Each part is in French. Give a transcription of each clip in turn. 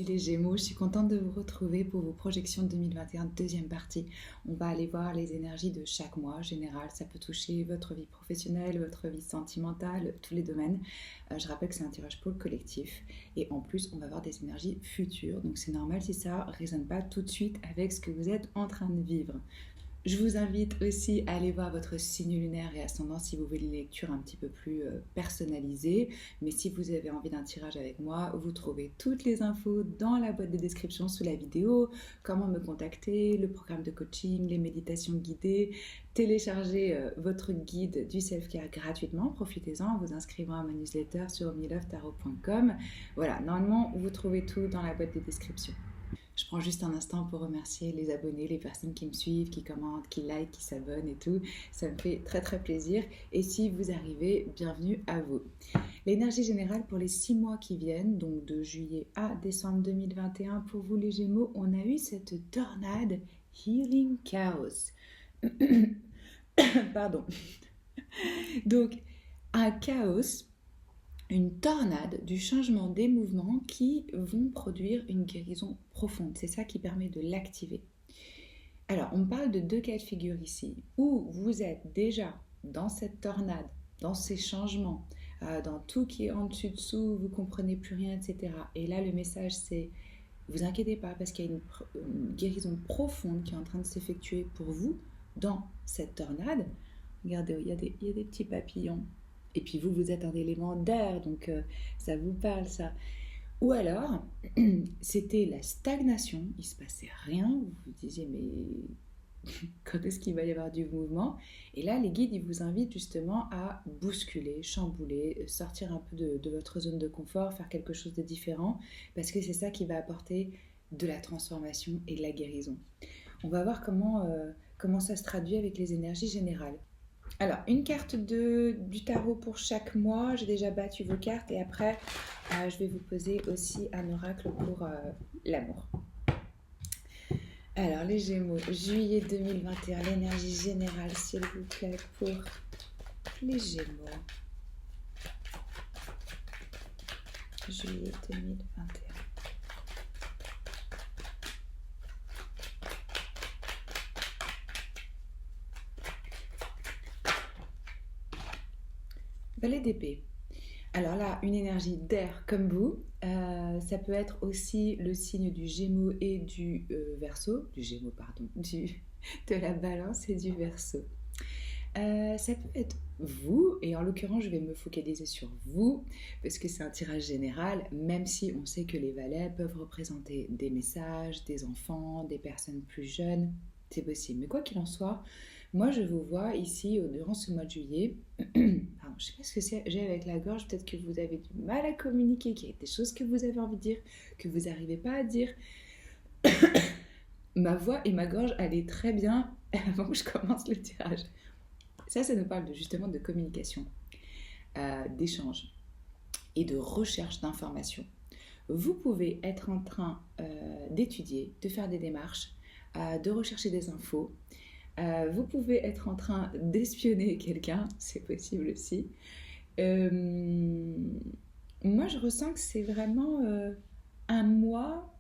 Salut les Gémeaux, je suis contente de vous retrouver pour vos projections de 2021, deuxième partie. On va aller voir les énergies de chaque mois. En général, ça peut toucher votre vie professionnelle, votre vie sentimentale, tous les domaines. Je rappelle que c'est un tirage pour le collectif. Et en plus, on va voir des énergies futures. Donc c'est normal si ça ne résonne pas tout de suite avec ce que vous êtes en train de vivre. Je vous invite aussi à aller voir votre signe lunaire et ascendant si vous voulez une lecture un petit peu plus personnalisée. Mais si vous avez envie d'un tirage avec moi, vous trouvez toutes les infos dans la boîte de description sous la vidéo, comment me contacter, le programme de coaching, les méditations guidées, télécharger votre guide du self-care gratuitement, profitez-en en vous inscrivant à ma newsletter sur omnilovetarot.com. Voilà, normalement vous trouvez tout dans la boîte de description. Je prends juste un instant pour remercier les abonnés, les personnes qui me suivent, qui commentent, qui like, qui s'abonnent et tout. Ça me fait très très plaisir. Et si vous arrivez, bienvenue à vous. L'énergie générale pour les 6 mois qui viennent, donc de juillet à décembre 2021, pour vous les Gémeaux, on a eu cette tornade Healing Chaos. Pardon. Donc, un chaos, une tornade du changement des mouvements qui vont produire une guérison profonde. C'est ça qui permet de l'activer. Alors, on parle de 2 cas de figure ici, où vous êtes déjà dans cette tornade, dans ces changements, dans tout qui est en dessus-dessous, vous ne comprenez plus rien, etc. Et là, le message, c'est, vous inquiétez pas, parce qu'il y a une guérison profonde qui est en train de s'effectuer pour vous dans cette tornade. Regardez, il y a des petits papillons. Et puis vous êtes un élément d'air, donc ça vous parle ça. Ou alors, c'était la stagnation, il ne se passait rien, vous vous disiez mais quand est-ce qu'il va y avoir du mouvement? Et là, les guides, ils vous invitent justement à bousculer, chambouler, sortir un peu de votre zone de confort, faire quelque chose de différent, parce que c'est ça qui va apporter de la transformation et de la guérison. On va voir comment ça se traduit avec les énergies générales. Alors, une carte du tarot pour chaque mois. J'ai déjà battu vos cartes et après, je vais vous poser aussi un oracle pour l'amour. Alors, les Gémeaux, juillet 2021, l'énergie générale, s'il vous plaît, pour les Gémeaux. Juillet 2021. Valet d'épée. Alors là, une énergie d'air comme vous, ça peut être aussi le signe du Gémeaux et du Verseau, de la Balance et du Verseau. Ça peut être vous, et en l'occurrence, je vais me focaliser sur vous, parce que c'est un tirage général, même si on sait que les valets peuvent représenter des messages, des enfants, des personnes plus jeunes, c'est possible. Mais quoi qu'il en soit, moi, je vous vois ici, durant ce mois de juillet. Pardon, je ne sais pas ce que j'ai avec la gorge. Peut-être que vous avez du mal à communiquer, qu'il y a des choses que vous avez envie de dire, que vous n'arrivez pas à dire. Ma voix et ma gorge allaient très bien avant que je commence le tirage. Ça nous parle justement de communication, d'échange et de recherche d'informations. Vous pouvez être en train d'étudier, de faire des démarches, de rechercher des infos. Vous pouvez être en train d'espionner quelqu'un, c'est possible aussi. Moi, je ressens que c'est vraiment un mois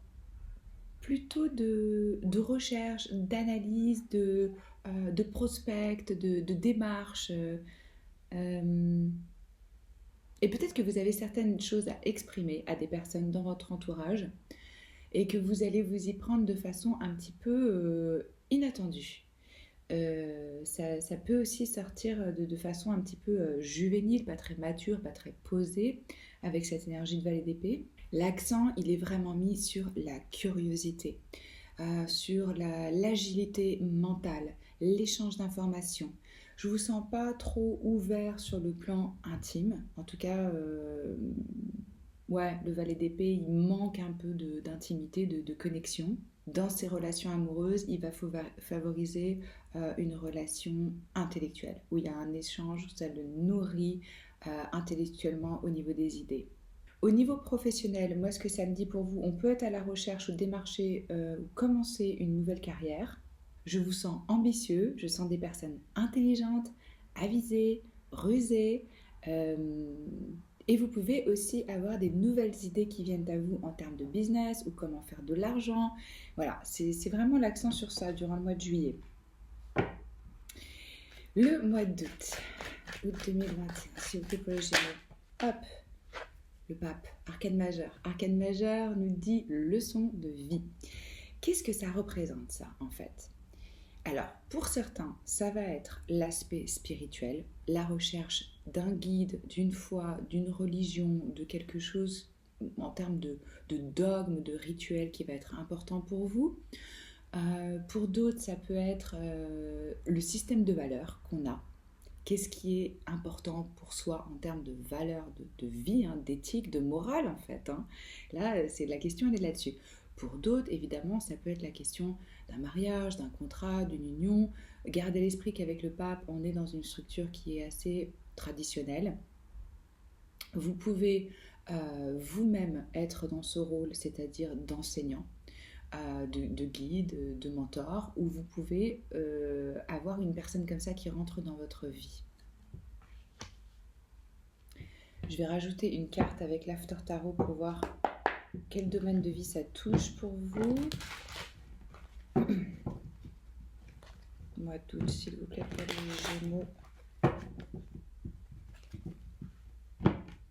plutôt de recherche, d'analyse, de prospect, de démarche. Et peut-être que vous avez certaines choses à exprimer à des personnes dans votre entourage et que vous allez vous y prendre de façon un petit peu inattendue. Ça peut aussi sortir de façon un petit peu juvénile, pas très mature, pas très posée, avec cette énergie de Valet d'épée. L'accent, il est vraiment mis sur la curiosité, sur l'agilité mentale, l'échange d'informations. Je ne vous sens pas trop ouvert sur le plan intime. En tout cas, le Valet d'épée, il manque un peu d'intimité, de connexion. Dans ses relations amoureuses, il va favoriser une relation intellectuelle, où il y a un échange, ça le nourrit intellectuellement au niveau des idées. Au niveau professionnel, moi ce que ça me dit pour vous, on peut être à la recherche ou démarcher ou commencer une nouvelle carrière. Je vous sens ambitieux, je sens des personnes intelligentes, avisées, rusées, Et vous pouvez aussi avoir des nouvelles idées qui viennent à vous en termes de business ou comment faire de l'argent. Voilà, c'est vraiment l'accent sur ça durant le mois de juillet. Le mois d'août, août 2021, s'il vous plaît pour les Gémeaux. Hop, le pape, arcane majeur. Arcane majeur nous dit leçon de vie. Qu'est-ce que ça représente ça en fait? Alors, pour certains, ça va être l'aspect spirituel, la recherche d'un guide, d'une foi, d'une religion, de quelque chose en termes de dogme, de rituel qui va être important pour vous. Pour d'autres, ça peut être le système de valeurs qu'on a. Qu'est-ce qui est important pour soi en termes de valeurs de vie, hein, d'éthique, de morale en fait, hein. Là, c'est la question, elle est là-dessus. Pour d'autres, évidemment, ça peut être la question d'un mariage, d'un contrat, d'une union. Gardez à l'esprit qu'avec le pape, on est dans une structure qui est assez traditionnelle. Vous pouvez vous-même être dans ce rôle, c'est-à-dire d'enseignant, de guide, de mentor, où vous pouvez avoir une personne comme ça qui rentre dans votre vie. Je vais rajouter une carte avec l'After Tarot pour voir quel domaine de vie ça touche pour vous. Mois d'août, s'il vous plaît, pour les Gémeaux.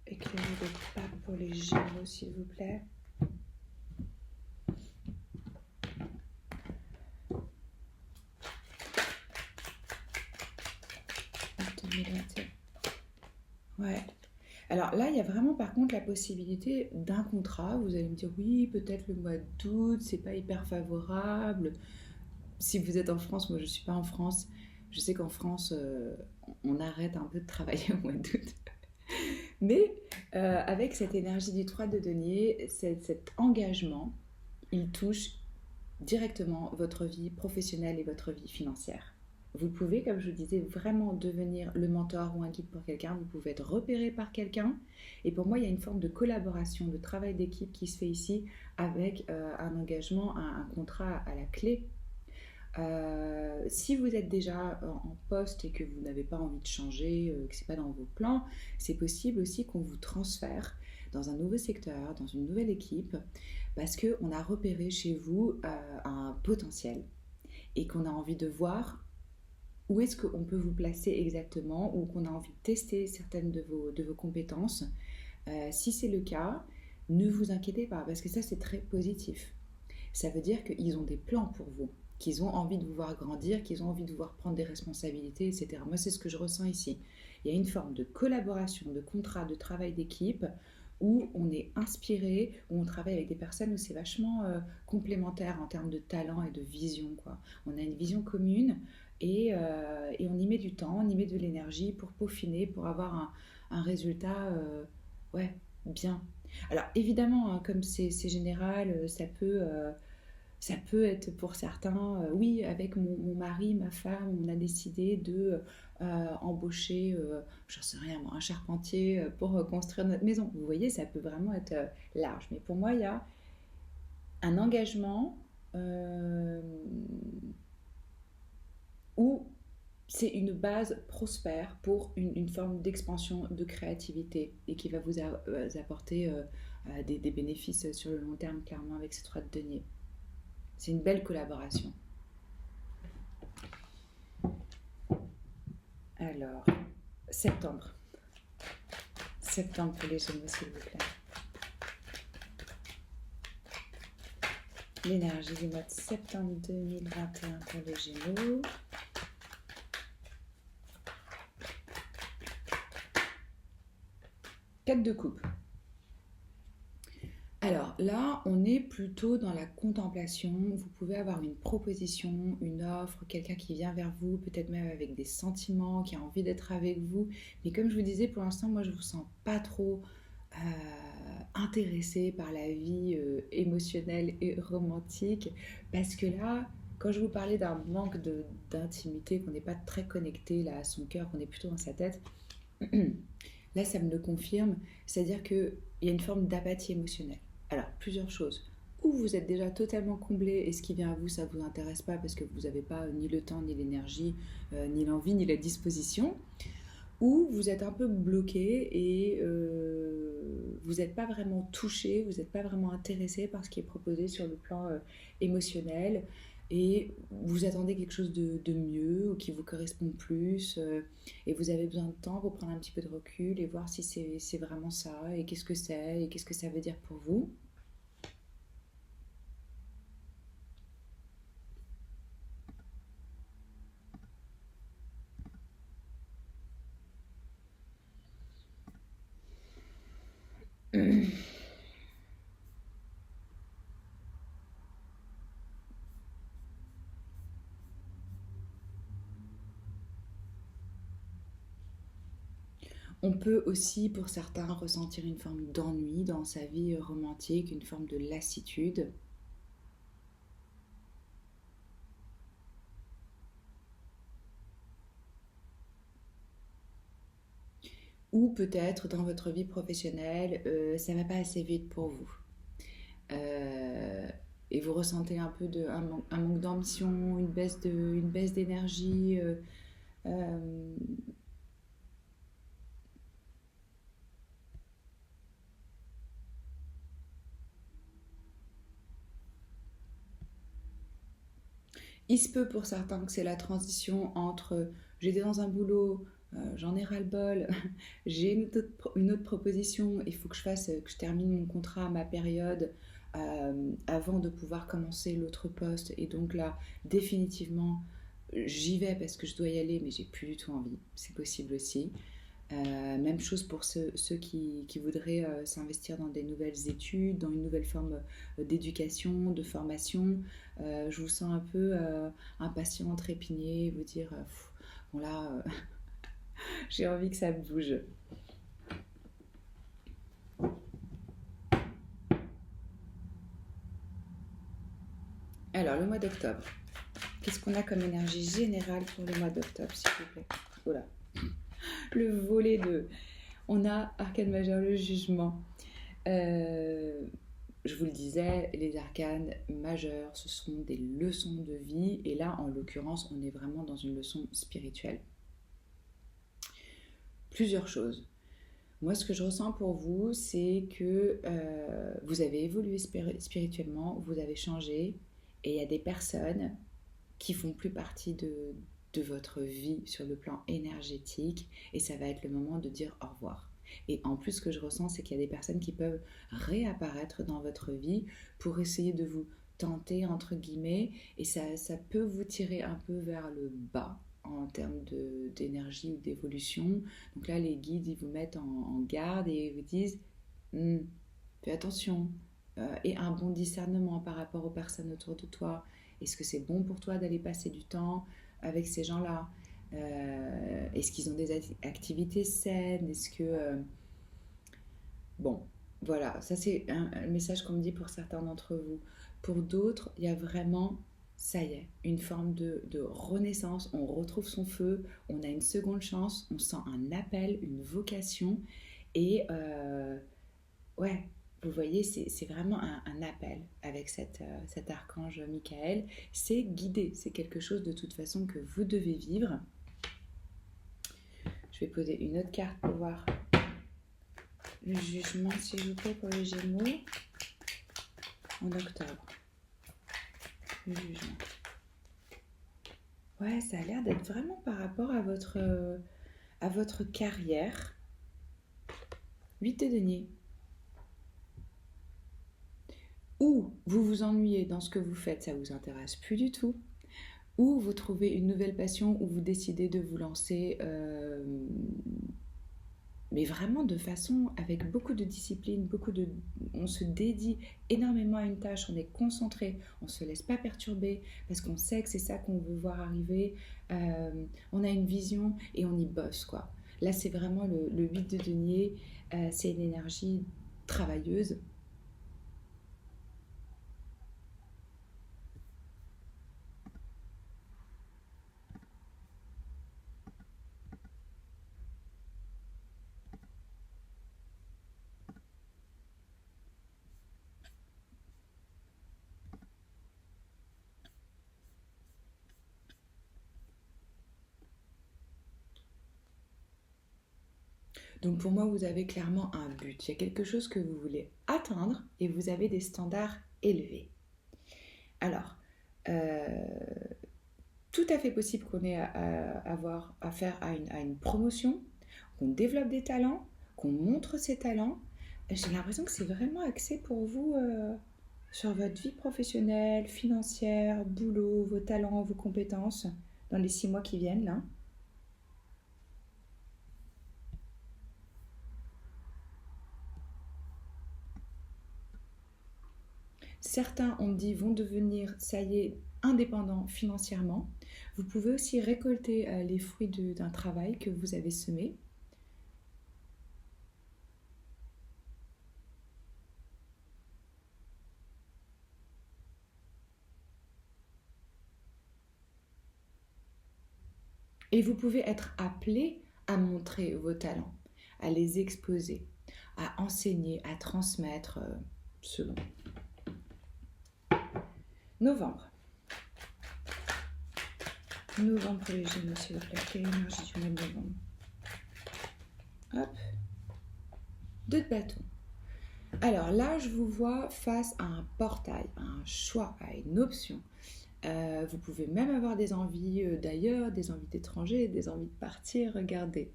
Éclairez le pape pour les Gémeaux, s'il vous plaît. Ouais. Alors là, il y a vraiment par contre la possibilité d'un contrat. Vous allez me dire, oui, peut-être le mois d'août, c'est pas hyper favorable. Si vous êtes en France, moi je suis pas en France. Je sais qu'en France, on arrête un peu de travailler au mois d'août. Mais avec cette énergie du 3 de denier, cet engagement, il touche directement votre vie professionnelle et votre vie financière. Vous pouvez, comme je vous disais, vraiment devenir le mentor ou un guide pour quelqu'un. Vous pouvez être repéré par quelqu'un. Et pour moi, il y a une forme de collaboration, de travail d'équipe qui se fait ici avec un engagement, un contrat à la clé. Si vous êtes déjà en poste et que vous n'avez pas envie de changer, que ce n'est pas dans vos plans, c'est possible aussi qu'on vous transfère dans un nouveau secteur, dans une nouvelle équipe, parce qu'on a repéré chez vous un potentiel et qu'on a envie de voir où est-ce qu'on peut vous placer exactement, ou qu'on a envie de tester certaines de vos compétences. Si c'est le cas, ne vous inquiétez pas, parce que ça c'est très positif. Ça veut dire qu'ils ont des plans pour vous, qu'ils ont envie de vous voir grandir, qu'ils ont envie de vous voir prendre des responsabilités, etc. Moi, c'est ce que je ressens ici. Il y a une forme de collaboration, de contrat, de travail d'équipe, où on est inspiré, où on travaille avec des personnes où c'est vachement complémentaire en termes de talent et de vision, quoi. On a une vision commune et on y met du temps, on y met de l'énergie pour peaufiner, pour avoir un résultat ouais, bien. Alors évidemment, hein, comme c'est général, ça peut être pour certains, oui, avec mon mari, ma femme, on a décidé de embaucher, j'en sais rien, moi, un charpentier pour construire notre maison. Vous voyez, ça peut vraiment être large. Mais pour moi, il y a un engagement où c'est une base prospère pour une forme d'expansion de créativité et qui va vous apporter des bénéfices sur le long terme, clairement, avec ces 3 de denier. C'est une belle collaboration. Alors, septembre. Septembre pour les Gémeaux, s'il vous plaît. L'énergie du mois de septembre 2021 pour les Gémeaux. Quatre de coupe. Alors là, on est plutôt dans la contemplation. Vous pouvez avoir une proposition, une offre, quelqu'un qui vient vers vous, peut-être même avec des sentiments, qui a envie d'être avec vous. Mais comme je vous disais, pour l'instant, moi, je ne vous sens pas trop intéressée par la vie émotionnelle et romantique. Parce que là, quand je vous parlais d'un manque d'intimité, qu'on n'est pas très connecté là, à son cœur, qu'on est plutôt dans sa tête, là, ça me le confirme. C'est-à-dire qu'il y a une forme d'apathie émotionnelle. Alors, plusieurs choses. Ou vous êtes déjà totalement comblé et ce qui vient à vous, ça ne vous intéresse pas parce que vous n'avez pas ni le temps, ni l'énergie, ni l'envie, ni la disposition. ou vous êtes un peu bloqué et vous n'êtes pas vraiment touché, vous n'êtes pas vraiment intéressé par ce qui est proposé sur le plan émotionnel et vous attendez quelque chose de mieux ou qui vous correspond plus et vous avez besoin de temps pour prendre un petit peu de recul et voir si c'est vraiment ça et qu'est-ce que c'est et qu'est-ce que ça veut dire pour vous. On peut aussi, pour certains, ressentir une forme d'ennui dans sa vie romantique, une forme de lassitude. Ou peut-être dans votre vie professionnelle, ça va pas assez vite pour vous. Euh, et vous ressentez un peu un manque d'ambition, une baisse d'énergie. Euh, il se peut pour certains que c'est la transition entre j'étais dans un boulot, j'en ai ras-le-bol, j'ai une autre proposition, il faut que que je termine mon contrat à ma période avant de pouvoir commencer l'autre poste. Et donc là, définitivement, j'y vais parce que je dois y aller, mais j'ai plus du tout envie. C'est possible aussi. Même chose pour ceux qui voudraient s'investir dans des nouvelles études, dans une nouvelle forme d'éducation, de formation. Je vous sens un peu impatient, trépigné, vous dire bon là, j'ai envie que ça bouge. Alors, le mois d'octobre, qu'est-ce qu'on a comme énergie générale pour le mois d'octobre, s'il vous plaît? Voilà, le volet de. On a arcane majeur, le jugement. Euh, je vous le disais, les arcanes majeures, ce sont des leçons de vie. Et là, en l'occurrence, on est vraiment dans une leçon spirituelle. Plusieurs choses. Moi, ce que je ressens pour vous, c'est que vous avez évolué spirituellement, vous avez changé, et il y a des personnes qui font plus partie de votre vie sur le plan énergétique, et ça va être le moment de dire au revoir. Et en plus, ce que je ressens, c'est qu'il y a des personnes qui peuvent réapparaître dans votre vie pour essayer de vous tenter, entre guillemets, et ça peut vous tirer un peu vers le bas en termes d'énergie ou d'évolution. Donc là, les guides, ils vous mettent en garde et ils vous disent hmm, fais attention, et un bon discernement par rapport aux personnes autour de toi. Est-ce que c'est bon pour toi d'aller passer du temps avec ces gens-là? Est-ce qu'ils ont des activités saines? Est-ce que bon, voilà, ça c'est un message qu'on me dit pour certains d'entre vous. Pour d'autres, il y a vraiment, ça y est, une forme de renaissance. On retrouve son feu, on a une seconde chance, on sent un appel, une vocation. Et ouais, vous voyez, c'est vraiment un appel avec cet archange Michael. C'est guidé, c'est quelque chose de toute façon que vous devez vivre. Je vais poser une autre carte pour voir le jugement, s'il vous plaît, pour les Gémeaux en octobre. Le jugement. Ouais, ça a l'air d'être vraiment par rapport à votre carrière. 8 de denier. Ou vous vous ennuyez dans ce que vous faites, ça vous intéresse plus du tout. Ou vous trouvez une nouvelle passion, ou vous décidez de vous lancer, mais vraiment de façon avec beaucoup de discipline, on se dédie énormément à une tâche, on est concentré, on ne se laisse pas perturber parce qu'on sait que c'est ça qu'on veut voir arriver. On a une vision et on y bosse quoi. Là c'est vraiment le 8 de denier, c'est une énergie travailleuse. Donc pour moi, vous avez clairement un but. Il y a quelque chose que vous voulez atteindre et vous avez des standards élevés. Alors, tout à fait possible qu'on ait avoir affaire à une promotion, qu'on développe des talents, qu'on montre ses talents. J'ai l'impression que c'est vraiment axé pour vous sur votre vie professionnelle, financière, boulot, vos talents, vos compétences dans les 6 mois qui viennent là. Certains, on me dit, vont devenir, ça y est, indépendants financièrement. Vous pouvez aussi récolter les fruits d'un travail que vous avez semé. Et vous pouvez être appelé à montrer vos talents, à les exposer, à enseigner, à transmettre selon. Novembre. Novembre pour les Gémeaux, s'il vous plaît. Quelle énergie du mois de novembre? Hop. 2 de bâton. Alors là, je vous vois face à un portail, à un choix, à une option. Vous pouvez même avoir des envies d'ailleurs, des envies d'étrangers, des envies de partir. Regardez,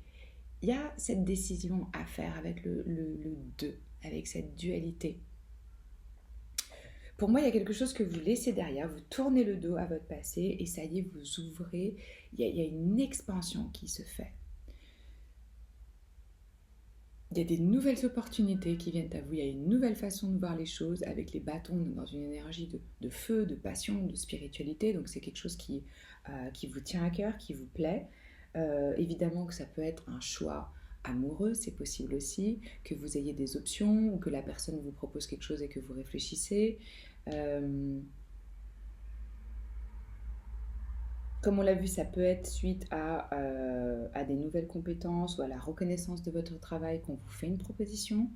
il y a cette décision à faire avec le 2, avec cette dualité. Pour moi, il y a quelque chose que vous laissez derrière, vous tournez le dos à votre passé et ça y est, vous ouvrez, il y a une expansion qui se fait. Il y a des nouvelles opportunités qui viennent à vous, il y a une nouvelle façon de voir les choses avec les bâtons dans une énergie de feu, de passion, de spiritualité, donc c'est quelque chose qui vous tient à cœur, qui vous plaît. Évidemment que ça peut être un choix amoureux, c'est possible aussi, que vous ayez des options ou que la personne vous propose quelque chose et que vous réfléchissez. Comme on l'a vu, ça peut être suite à des nouvelles compétences ou à la reconnaissance de votre travail qu'on vous fait une proposition.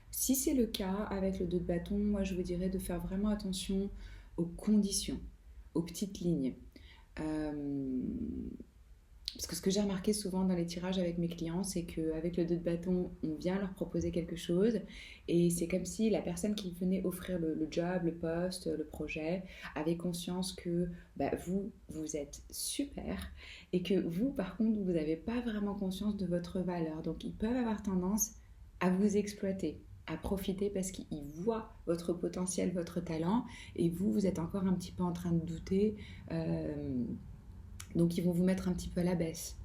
Si c'est le cas avec le 2 de bâton, moi je vous dirais de faire vraiment attention aux conditions, aux petites lignes. Parce que ce que j'ai remarqué souvent dans les tirages avec mes clients, c'est qu'avec le 2 de bâton, on vient leur proposer quelque chose et c'est comme si la personne qui venait offrir le job, le poste, le projet, avait conscience que vous êtes super et que vous, par contre, vous n'avez pas vraiment conscience de votre valeur. Donc, ils peuvent avoir tendance à vous exploiter, à profiter parce qu'ils voient votre potentiel, votre talent et vous êtes encore un petit peu en train de douter. Donc ils vont vous mettre un petit peu à la baisse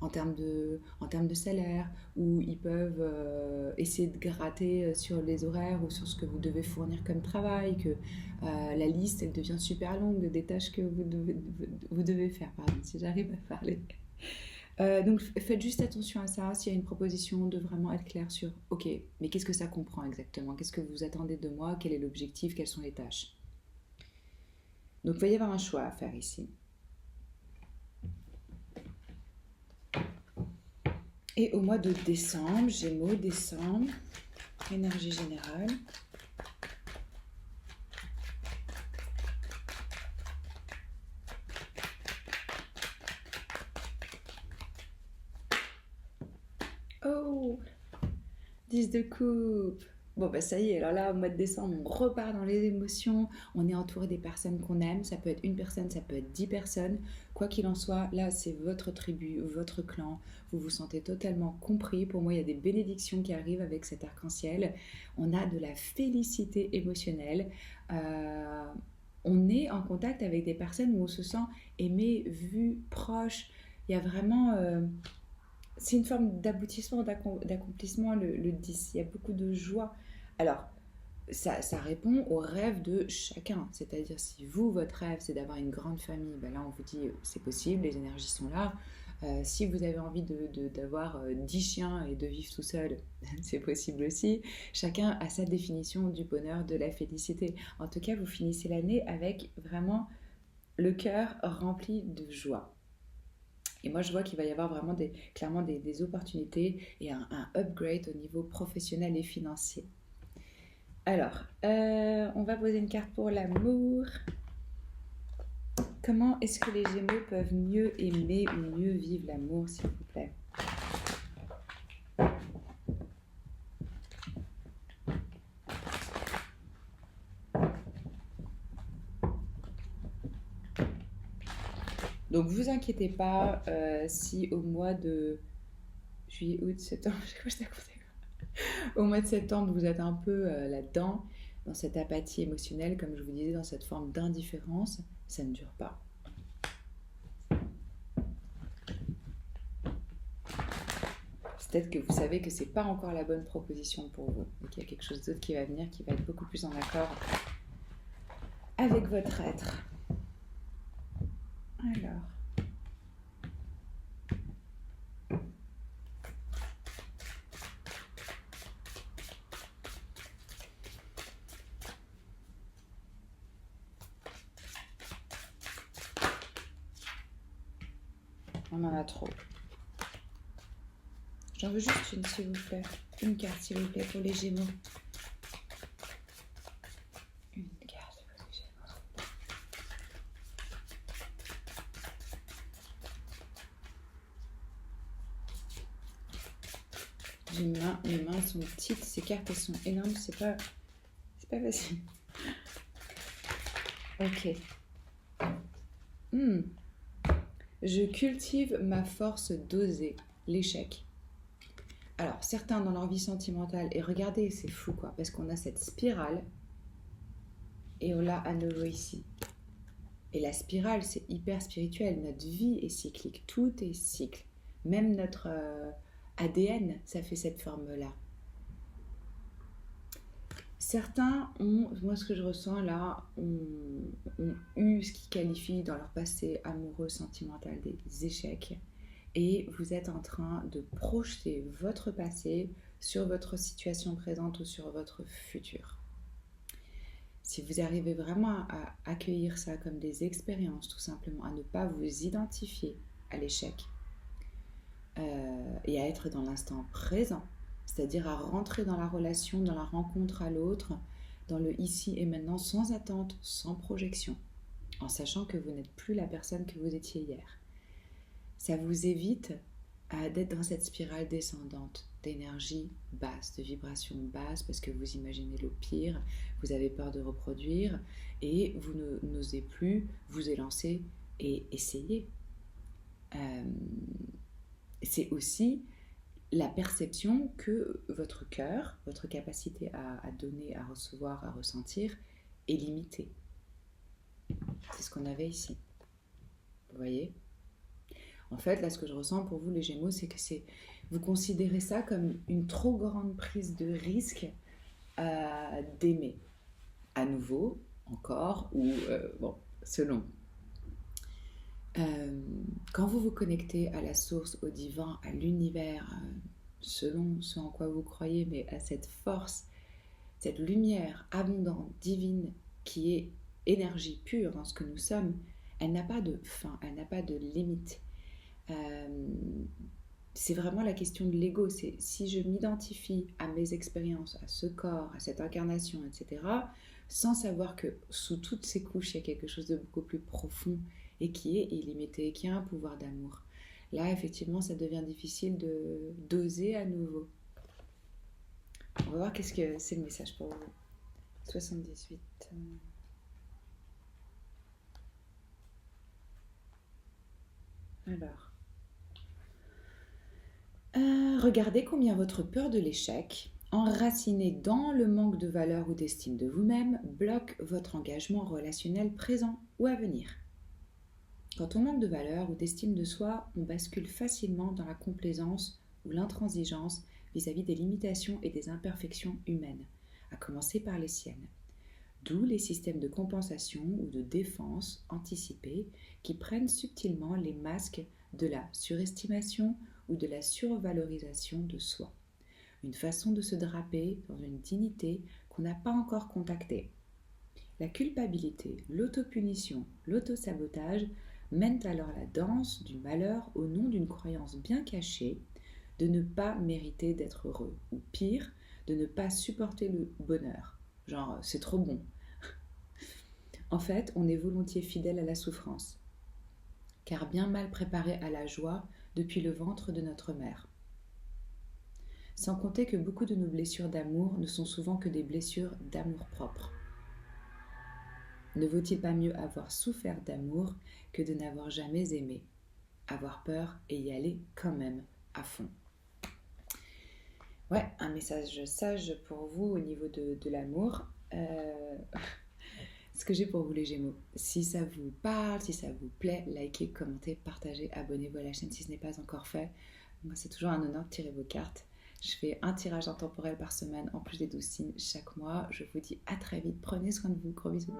en termes de salaire, ou ils peuvent essayer de gratter sur les horaires ou sur ce que vous devez fournir comme travail, que la liste elle devient super longue des tâches que vous devez faire, pardon, si j'arrive à parler. Donc faites juste attention à ça, s'il y a une proposition, de vraiment être clair sur ok, mais qu'est-ce que ça comprend exactement, qu'est-ce que vous attendez de moi, quel est l'objectif, quelles sont les tâches. Donc il va y avoir un choix à faire ici. Et au mois de décembre, Gémeaux, décembre, énergie générale. Oh, 10 de coupe. Bon, bah ça y est, alors là, au mois de décembre, on repart dans les émotions, on est entouré des personnes qu'on aime, ça peut être une personne, ça peut être 10 personnes, quoi qu'il en soit, là, c'est votre tribu, votre clan, vous vous sentez totalement compris. Pour moi, il y a des bénédictions qui arrivent avec cet arc-en-ciel, on a de la félicité émotionnelle, on est en contact avec des personnes où on se sent aimé, vu, proche, il y a vraiment... c'est une forme d'aboutissement, d'accomplissement, le 10. Il y a beaucoup de joie. Alors, ça répond au rêve de chacun. C'est-à-dire, si vous, votre rêve, c'est d'avoir une grande famille, ben là, on vous dit, c'est possible, les énergies sont là. Si vous avez envie d'avoir 10 chiens et de vivre tout seul, c'est possible aussi. Chacun a sa définition du bonheur, de la félicité. En tout cas, vous finissez l'année avec vraiment le cœur rempli de joie. Et moi, je vois qu'il va y avoir vraiment clairement des opportunités et un upgrade au niveau professionnel et financier. Alors, on va poser une carte pour l'amour. Comment est-ce que les Gémeaux peuvent mieux aimer ou mieux vivre l'amour, s'il vous plaît? Donc vous inquiétez pas si au mois de juillet, août, septembre, je sais pas, au mois de septembre vous êtes un peu là-dedans, dans cette apathie émotionnelle, comme je vous disais, dans cette forme d'indifférence, ça ne dure pas. Peut-être que vous savez que c'est pas encore la bonne proposition pour vous, et qu'il y a quelque chose d'autre qui va venir, qui va être beaucoup plus en accord avec votre être. Alors. On en a trop. J'en veux juste une, s'il vous plaît. Une carte, s'il vous plaît, pour les Gémeaux. Une carte pour les Gémeaux. Mes mains sont petites, ces cartes elles sont énormes, c'est pas facile. Ok. Je cultive ma force d'oser l'échec. Alors, certains dans leur vie sentimentale, et regardez, c'est fou quoi, parce qu'on a cette spirale, et on l'a à nouveau ici. Et la spirale, c'est hyper spirituel, notre vie est cyclique, tout est cycle. Même notre ADN, ça fait cette forme-là. Certains ont, moi ce que je ressens là, ont eu ce qu'ils qualifient dans leur passé amoureux, sentimental, des échecs. Et vous êtes en train de projeter votre passé sur votre situation présente ou sur votre futur. Si vous arrivez vraiment à accueillir ça comme des expériences, tout simplement, à ne pas vous identifier à l'échec et à être dans l'instant présent, c'est-à-dire à rentrer dans la relation, dans la rencontre à l'autre, dans le ici et maintenant, sans attente, sans projection, en sachant que vous n'êtes plus la personne que vous étiez hier. Ça vous évite d'être dans cette spirale descendante d'énergie basse, de vibration basse, parce que vous imaginez le pire, vous avez peur de reproduire et vous n'osez plus vous élancer et essayer. C'est aussi la perception que votre cœur, votre capacité à donner, à recevoir, à ressentir est limitée. C'est ce qu'on avait ici. Vous voyez ? En fait, là, ce que je ressens pour vous, les Gémeaux, c'est que vous considérez ça comme une trop grande prise de risque d'aimer. À nouveau, encore, ou selon. Quand vous vous connectez à la source, au divin, à l'univers, selon ce en quoi vous croyez, mais à cette force, cette lumière abondante, divine, qui est énergie pure dans ce que nous sommes, elle n'a pas de fin, elle n'a pas de limite. C'est vraiment la question de l'ego, c'est si je m'identifie à mes expériences, à ce corps, à cette incarnation, etc., sans savoir que sous toutes ces couches, il y a quelque chose de beaucoup plus profond et qui est illimité, qui a un pouvoir d'amour. Là, effectivement, ça devient difficile d'oser à nouveau. On va voir qu'est-ce que c'est le message pour vous. 78. Alors. Regardez combien votre peur de l'échec, enracinée dans le manque de valeur ou d'estime de vous-même, bloque votre engagement relationnel présent ou à venir. Quand on manque de valeur ou d'estime de soi, on bascule facilement dans la complaisance ou l'intransigeance vis-à-vis des limitations et des imperfections humaines, à commencer par les siennes. D'où les systèmes de compensation ou de défense anticipés qui prennent subtilement les masques de la surestimation ou de la survalorisation de soi. Une façon de se draper dans une dignité qu'on n'a pas encore contactée. La culpabilité, l'autopunition, l'autosabotage mènent alors la danse du malheur au nom d'une croyance bien cachée de ne pas mériter d'être heureux, ou pire, de ne pas supporter le bonheur. Genre, c'est trop bon. En fait, on est volontiers fidèle à la souffrance, car bien mal préparé à la joie depuis le ventre de notre mère. Sans compter que beaucoup de nos blessures d'amour ne sont souvent que des blessures d'amour-propre. Ne vaut-il pas mieux avoir souffert d'amour que de n'avoir jamais aimé? Avoir peur et y aller quand même, à fond. Ouais, un message sage pour vous au niveau de l'amour. Ce que j'ai pour vous les Gémeaux. Si ça vous parle, si ça vous plaît, likez, commentez, partagez, abonnez-vous à la chaîne si ce n'est pas encore fait. Moi, c'est toujours un honneur de tirer vos cartes. Je fais un tirage intemporel par semaine, en plus des 12 signes chaque mois. Je vous dis à très vite. Prenez soin de vous. Gros bisous.